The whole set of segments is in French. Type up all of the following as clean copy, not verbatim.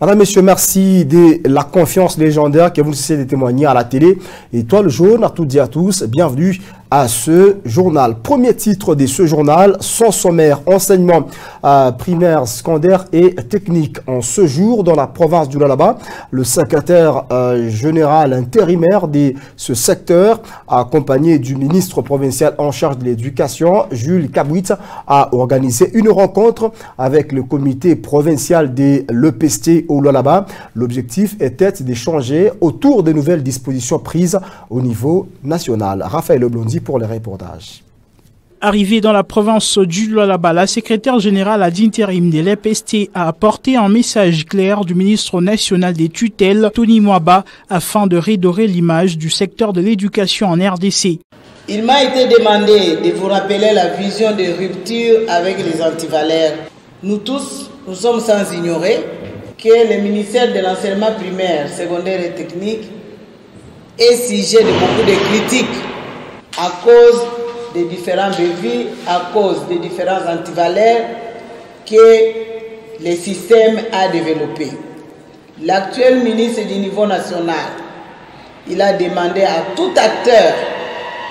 Madame, Messieurs, merci de la confiance légendaire que vous cessez de témoigner à la télé. Étoile jaune, à toutes et à tous, bienvenue à ce journal. Premier titre de ce journal, son sommaire, enseignement primaire, secondaire et technique. En ce jour, dans la province du Lualaba, le secrétaire général intérimaire de ce secteur, accompagné du ministre provincial en charge de l'éducation, Jules Kabouit, a organisé une rencontre avec le comité provincial de l'EPST au Lualaba. L'objectif était d'échanger autour des nouvelles dispositions prises au niveau national. Raphaël Leblondi pour les reportages. Arrivé dans la province du Lualaba, la secrétaire générale d'intérim de l'EPST a apporté un message clair du ministre national des tutelles, Tony Mwaba, afin de redorer l'image du secteur de l'éducation en RDC. Il m'a été demandé de vous rappeler la vision de rupture avec les antivalaires. Nous tous, nous sommes sans ignorer que le ministère de l'enseignement primaire, secondaire et technique est sujet de beaucoup de critiques à cause des différents bévis, à cause des différents antivalaires que le système a développés. L'actuel ministre du niveau national, il a demandé à tout acteur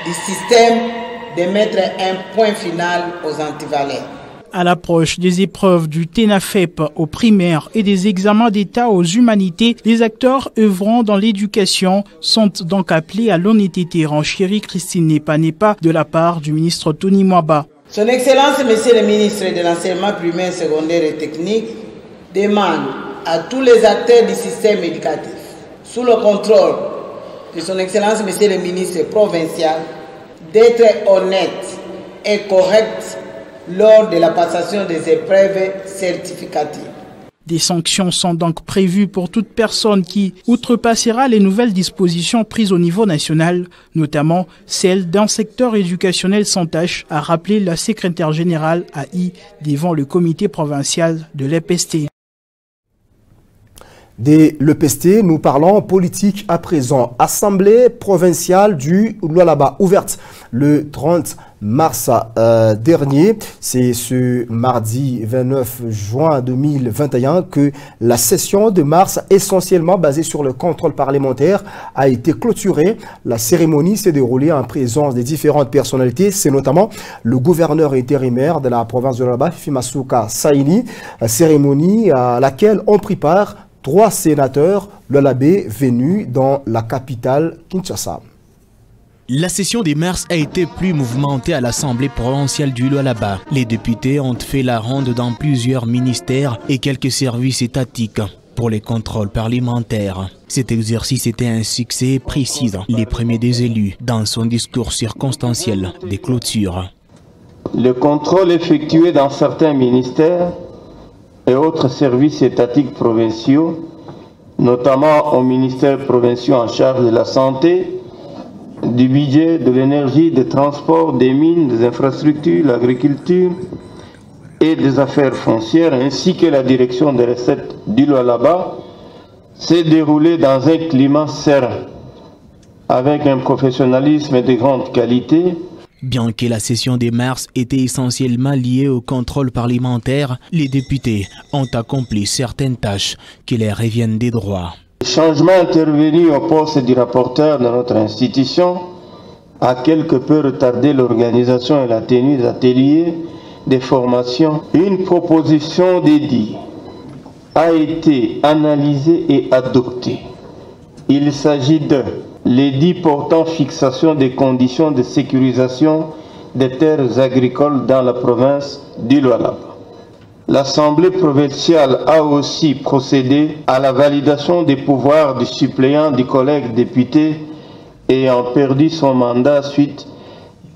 du système de mettre un point final aux antivalaires. À l'approche des épreuves du TENAFEP aux primaires et des examens d'État aux humanités, les acteurs œuvrant dans l'éducation sont donc appelés à l'honnêteté, renchérit Christine Nepa de la part du ministre Tony Mwaba. Son Excellence, Monsieur le ministre de l'enseignement primaire, secondaire et technique, demande à tous les acteurs du système éducatif, sous le contrôle de Son Excellence, Monsieur le ministre provincial, d'être honnête et correct lors de la passation des épreuves certificatives. Des sanctions sont donc prévues pour toute personne qui outrepassera les nouvelles dispositions prises au niveau national, notamment celles d'un secteur éducationnel sans tâche, a rappelé la secrétaire générale AI devant le comité provincial de l'EPST. De l'EPST, nous parlons politique à présent. Assemblée provinciale du Lualaba ouverte le 30 mars dernier. C'est ce mardi 29 juin 2021 que la session de mars, essentiellement basée sur le contrôle parlementaire, a été clôturée. La cérémonie s'est déroulée en présence des différentes personnalités. C'est notamment le gouverneur intérimaire de la province de Lualaba, Fimasuka Saini. Cérémonie à laquelle on prit part 3 sénateurs lualabais venus dans la capitale Kinshasa. La session des mars a été plus mouvementée à l'Assemblée provinciale du Lualaba. Les députés ont fait la ronde dans plusieurs ministères et quelques services étatiques pour les contrôles parlementaires. Cet exercice était un succès, précise les premiers des élus dans son discours circonstanciel des clôtures. Le contrôle effectué dans certains ministères et autres services étatiques provinciaux, notamment aux ministères provinciaux en charge de la santé, du budget, de l'énergie, des transports, des mines, des infrastructures, l'agriculture et des affaires foncières, ainsi que la direction des recettes du Lualaba, s'est déroulé dans un climat serein, avec un professionnalisme de grande qualité. Bien que la session des mars était essentiellement liée au contrôle parlementaire, les députés ont accompli certaines tâches qui leur reviennent des droits. Le changement intervenu au poste du rapporteur de notre institution a quelque peu retardé l'organisation et la tenue d'ateliers, de formations. Une proposition dédiée a été analysée et adoptée. Il s'agit de l'édit portant fixation des conditions de sécurisation des terres agricoles dans la province du Lualaba. L'Assemblée provinciale a aussi procédé à la validation des pouvoirs du suppléant du collègue député ayant perdu son mandat suite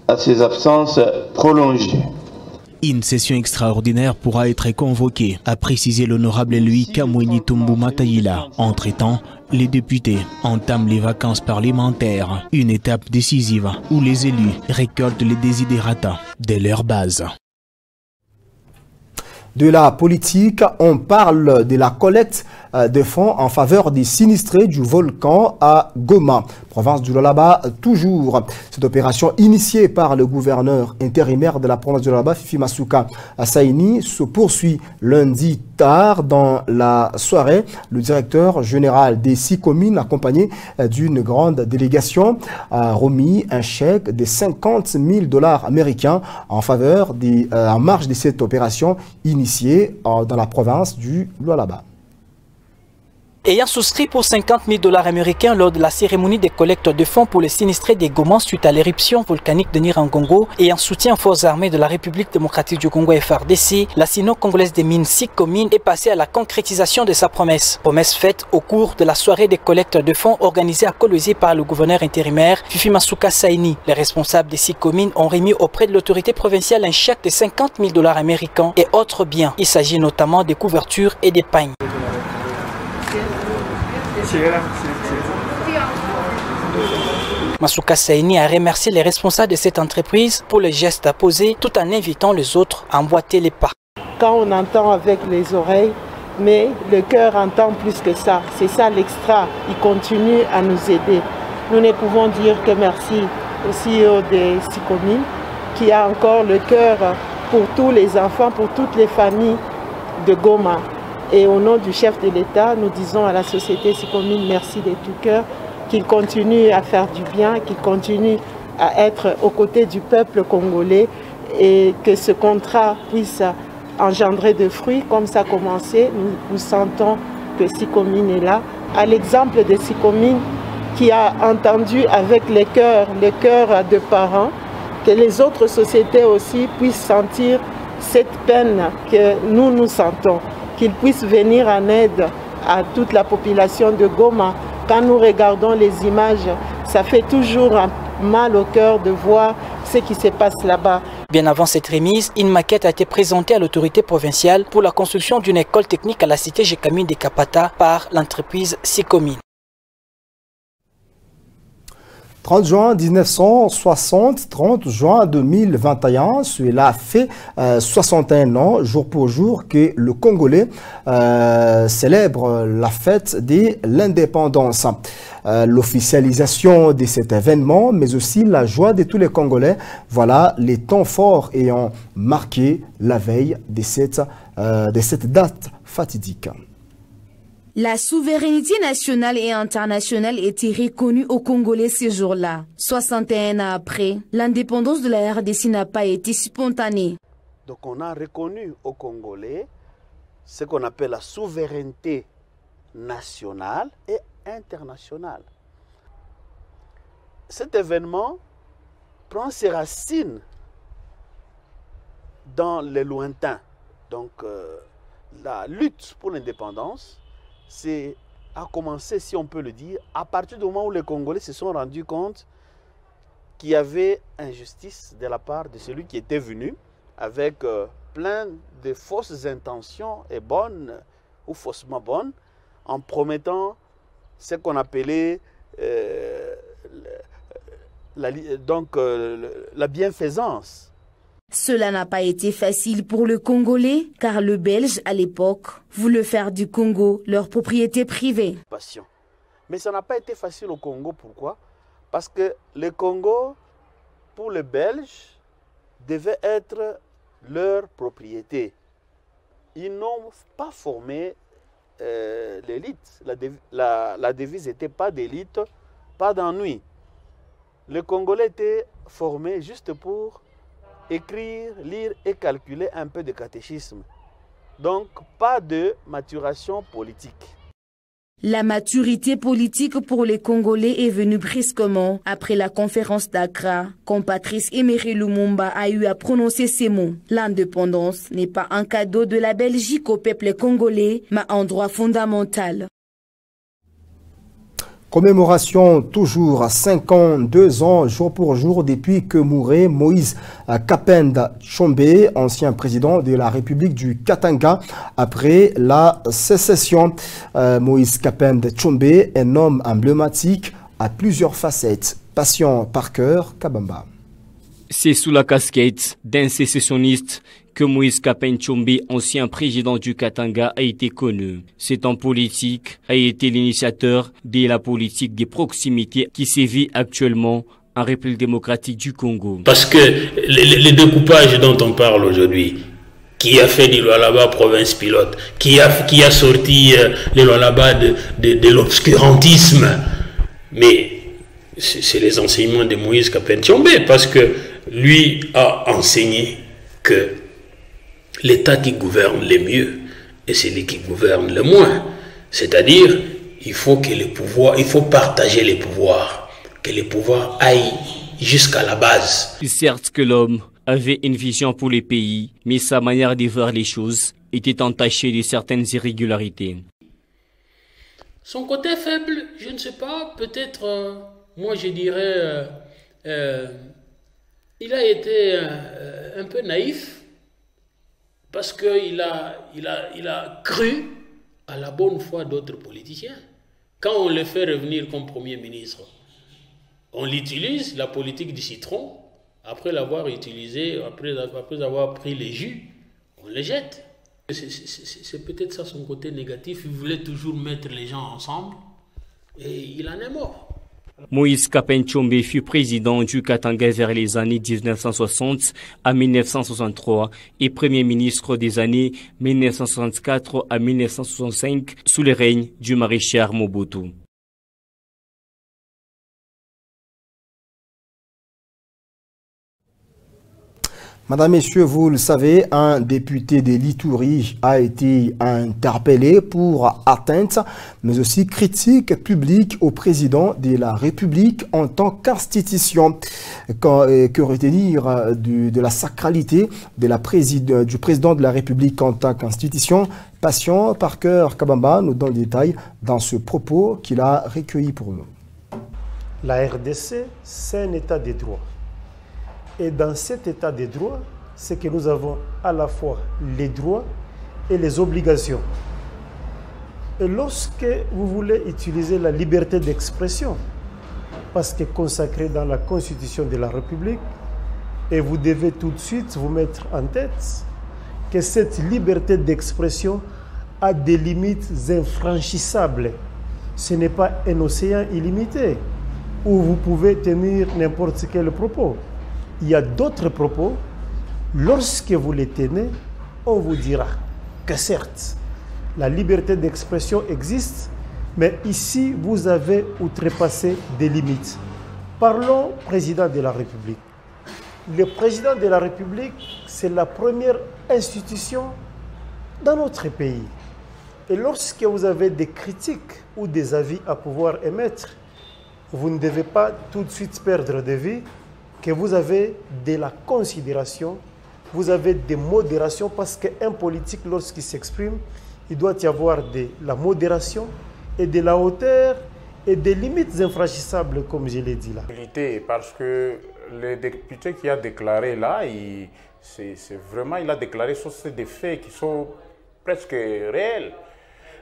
à ses absences prolongées. Une session extraordinaire pourra être convoquée, a précisé l'honorable Louis Kamweni Tumbu Matayila. Entre-temps, les députés entament les vacances parlementaires, une étape décisive où les élus récoltent les désidérata de leur base. De la politique, on parle de la collecte de fonds en faveur des sinistrés du volcan à Goma, province du Lualaba toujours. Cette opération initiée par le gouverneur intérimaire de la province du Lualaba, Fifi Masuka Saini, se poursuit lundi tard dans la soirée. Le directeur général des 6 communes, accompagné d'une grande délégation, a remis un chèque de 50 000 $ américains en faveur en marge de cette opération initiée dans la province du Lualaba. Ayant souscrit pour 50 000 $ américains lors de la cérémonie des collectes de fonds pour les sinistrés des Goma suite à l'éruption volcanique de Nyiragongo et en soutien aux forces armées de la République démocratique du Congo FARDC, la sino-congolaise des mines SICOMINE est passée à la concrétisation de sa promesse. Promesse faite au cours de la soirée des collectes de fonds organisée à Kolwezi par le gouverneur intérimaire Fifi Masuka Saini. Les responsables des SICOMINE ont remis auprès de l'autorité provinciale un chèque de 50 000 $ américains et autres biens. Il s'agit notamment des couvertures et des pagnes. Masuka Saini a remercié les responsables de cette entreprise pour les gestes posés tout en invitant les autres à emboîter les pas. Quand on entend avec les oreilles, mais le cœur entend plus que ça. C'est ça l'extra. Il continue à nous aider. Nous ne pouvons dire que merci au CEO des SICOMINE qui a encore le cœur pour tous les enfants, pour toutes les familles de Goma. Et au nom du chef de l'État, nous disons à la société SICOMINE merci de tout cœur, qu'il continue à faire du bien, qu'il continue à être aux côtés du peuple congolais et que ce contrat puisse engendrer de fruits comme ça a commencé. Nous sentons que SICOMINE est là. À l'exemple de SICOMINE qui a entendu avec les cœurs de parents, que les autres sociétés aussi puissent sentir cette peine que nous sentons, qu'ils puissent venir en aide à toute la population de Goma. Quand nous regardons les images, ça fait toujours mal au cœur de voir ce qui se passe là-bas. Bien avant cette remise, une maquette a été présentée à l'autorité provinciale pour la construction d'une école technique à la cité Jekamine de Kapata par l'entreprise SICOMINE. 30 juin 1960, 30 juin 2021, cela fait 61 ans, jour pour jour, que le Congolais célèbre la fête de l'indépendance. L'officialisation de cet événement, mais aussi la joie de tous les Congolais, voilà les temps forts ayant marqué la veille de cette date fatidique. La souveraineté nationale et internationale était reconnue aux Congolais ce jour-là. 61 ans après, l'indépendance de la RDC n'a pas été spontanée. Donc on a reconnu aux Congolais ce qu'on appelle la souveraineté nationale et internationale. Cet événement prend ses racines dans les lointains. Donc la lutte pour l'indépendance a commencé, si on peut le dire, à partir du moment où les Congolais se sont rendus compte qu'il y avait injustice de la part de celui qui était venu avec plein de fausses intentions et bonnes ou faussement bonnes, en promettant ce qu'on appelait la bienfaisance. Cela n'a pas été facile pour le Congolais, car le Belge, à l'époque, voulait faire du Congo leur propriété privée. Mais ça n'a pas été facile au Congo, pourquoi? Parce que le Congo, pour les Belges, devait être leur propriété. Ils n'ont pas formé l'élite. La devise n'était pas d'élite, pas d'ennui. Le Congolais était formé juste pour écrire, lire et calculer un peu de catéchisme. Donc, pas de maturation politique. La maturité politique pour les Congolais est venue brusquement après la conférence d'Accra, quand Patrice Emery Lumumba a eu à prononcer ces mots. L'indépendance n'est pas un cadeau de la Belgique au peuple congolais, mais un droit fondamental. Commémoration toujours à 52 ans, jour pour jour, depuis que mourait Moïse Kapenda Tshombe, ancien président de la République du Katanga, après la sécession. Moïse Kapenda Tshombe, un homme emblématique à plusieurs facettes. Patient Parker Kabamba. C'est sous la casquette d'un sécessionniste que Moïse Kapen-Tchombe, ancien président du Katanga, a été connu. Cet homme politique a été l'initiateur de la politique des proximités qui sévit actuellement en République démocratique du Congo. Parce que les découpages dont on parle aujourd'hui, qui a fait du Lualaba province pilote, qui a sorti le Lualaba de l'obscurantisme, mais c'est les enseignements de Moïse Kapen-Tchombe, parce que lui a enseigné que l'État qui gouverne le mieux est celui qui gouverne le moins. C'est-à-dire, il faut partager les pouvoirs, que les pouvoirs aillent jusqu'à la base. Certes que l'homme avait une vision pour les pays, mais sa manière de voir les choses était entachée de certaines irrégularités. Son côté faible, je ne sais pas, peut-être, moi je dirais, il a été un peu naïf, parce qu'il a cru à la bonne foi d'autres politiciens. Quand on le fait revenir comme Premier ministre, on l'utilise, la politique du citron, après l'avoir utilisé, après avoir pris les jus, on les jette. C'est peut-être ça son côté négatif, il voulait toujours mettre les gens ensemble, et il en est mort. Moïse Kapen-Tchombe fut président du Katanga vers les années 1960 à 1963 et premier ministre des années 1964 à 1965 sous le règne du maréchal Mobutu. Madame, Messieurs, vous le savez, un député de l'Ituri a été interpellé pour atteinte, mais aussi critique publique au président de la République en tant qu'institution. Que retenir de la sacralité du président de la République en tant qu'institution? Patient Parker Kabamba nous donne le détail dans ce propos qu'il a recueilli pour nous. La RDC, c'est un état de droit. Et dans cet état de droit, c'est que nous avons à la fois les droits et les obligations. Et lorsque vous voulez utiliser la liberté d'expression, parce que consacrée dans la Constitution de la République, et vous devez tout de suite vous mettre en tête que cette liberté d'expression a des limites infranchissables. Ce n'est pas un océan illimité où vous pouvez tenir n'importe quel propos. Il y a d'autres propos, lorsque vous les tenez, on vous dira que certes, la liberté d'expression existe, mais ici, vous avez outrepassé des limites. Parlons président de la République. Le président de la République, c'est la première institution dans notre pays. Et lorsque vous avez des critiques ou des avis à pouvoir émettre, vous ne devez pas tout de suite perdre de vue que vous avez de la considération, vous avez des modérations, parce qu'un politique, lorsqu'il s'exprime, il doit y avoir de la modération et de la hauteur et des limites infranchissables, comme je l'ai dit là. Parce que le député qui a déclaré là, il a déclaré sur des faits qui sont presque réels.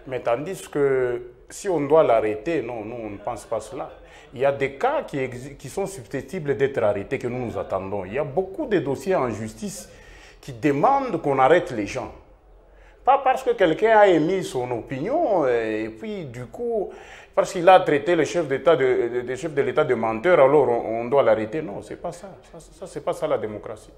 Mais tandis que si on doit l'arrêter, non, nous on ne pense pas cela. Il y a des cas qui sont susceptibles d'être arrêtés, que nous nous attendons. Il y a beaucoup de dossiers en justice qui demandent qu'on arrête les gens. Pas parce que quelqu'un a émis son opinion, et puis du coup, parce qu'il a traité le chef de l'État de menteur, alors on doit l'arrêter. Non, c'est pas ça. C'est pas ça la démocratie.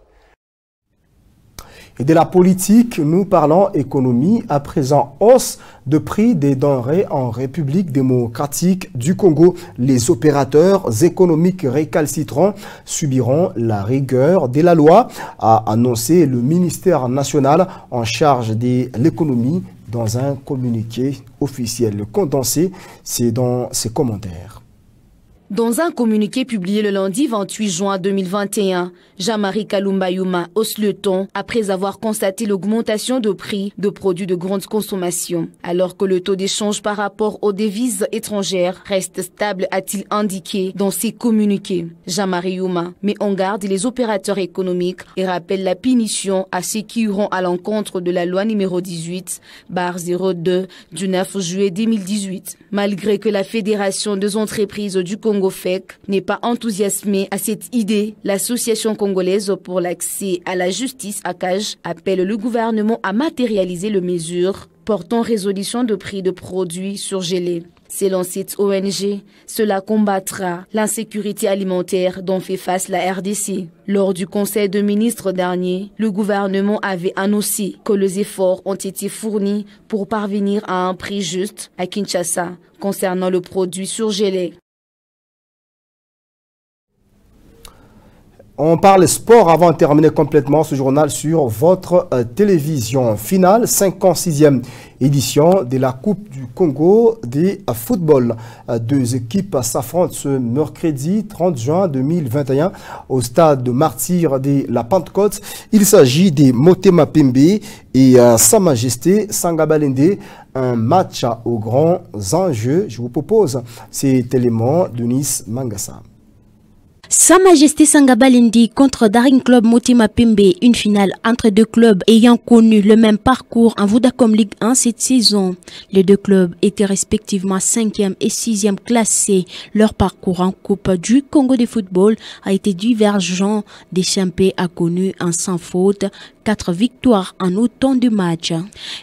Et de la politique, nous parlons économie, à présent hausse de prix des denrées en République démocratique du Congo. Les opérateurs économiques récalcitrants subiront la rigueur de la loi, a annoncé le ministère national en charge de l'économie dans un communiqué officiel condensé. C'est dans ses commentaires. Dans un communiqué publié le lundi 28 juin 2021, Jean-Marie Kalumba Yuma hausse le ton après avoir constaté l'augmentation de prix de produits de grande consommation. Alors que le taux d'échange par rapport aux devises étrangères reste stable, a-t-il indiqué dans ses communiqués. Jean-Marie Yuma met en garde les opérateurs économiques et rappelle la punition à ceux qui iront à l'encontre de la loi numéro 18/02 du 9 juillet 2018. Malgré que la Fédération des entreprises du Congo CongoFEC n'est pas enthousiasmé à cette idée. L'Association congolaise pour l'accès à la justice, ACAJ, appelle le gouvernement à matérialiser les mesures portant résolution de prix de produits surgelés. Selon cette ONG, cela combattra l'insécurité alimentaire dont fait face la RDC. Lors du Conseil de ministres dernier, le gouvernement avait annoncé que les efforts ont été fournis pour parvenir à un prix juste à Kinshasa concernant le produit surgelé. On parle sport avant de terminer complètement ce journal sur votre télévision. Finale, 56e édition de la Coupe du Congo de football. Deux équipes s'affrontent ce mercredi 30 juin 2021 au stade de Martyrs de la Pentecôte. Il s'agit des Motema Pembe et Sa Majesté Sangabalende. Un match aux grands enjeux. Je vous propose cet élément de Nice Mangassa. Sa Majesté Sangabalende contre Daring Club Motema Pembe, une finale entre deux clubs ayant connu le même parcours en Vodacom Ligue 1 cette saison. Les deux clubs étaient respectivement 5e et 6e classés. Leur parcours en Coupe du Congo de football a été divergent. Deschamps a connu un sans faute 4 victoires en autant de matchs.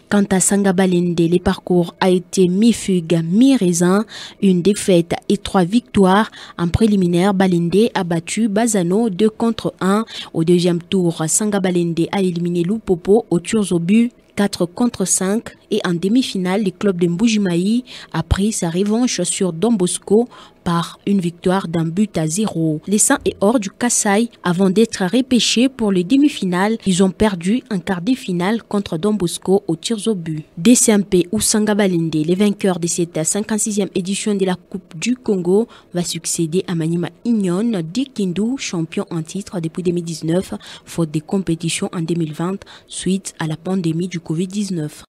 Quant à Sangabalende, le parcours a été mi-fugue, mi-raisin, une défaite et 3 victoires. En préliminaire, Balende a battu Bazano 2-1. Au deuxième tour, Sangabalende a éliminé Lupopo au tirs au but 4-5 et en demi-finale, le club de Mbujimayi a pris sa revanche sur Don Bosco par une victoire d'un but à 0. Les Saints et Or du Kassai, avant d'être repêchés pour les demi-finales, ils ont perdu en quart de finale contre Don Bosco aux tirs au but. DCMP ou Sangabalende, les vainqueurs de cette 56e édition de la Coupe du Congo, va succéder à Maniema Union d'Ikindu, champion en titre depuis 2019, faute des compétitions en 2020 suite à la pandémie du Covid-19.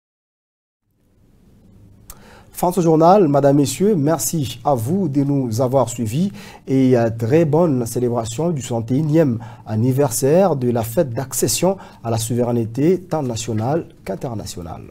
Fin de ce journal, Madame, Messieurs, merci à vous de nous avoir suivis et très bonne célébration du 61e anniversaire de la fête d'accession à la souveraineté tant nationale qu'internationale.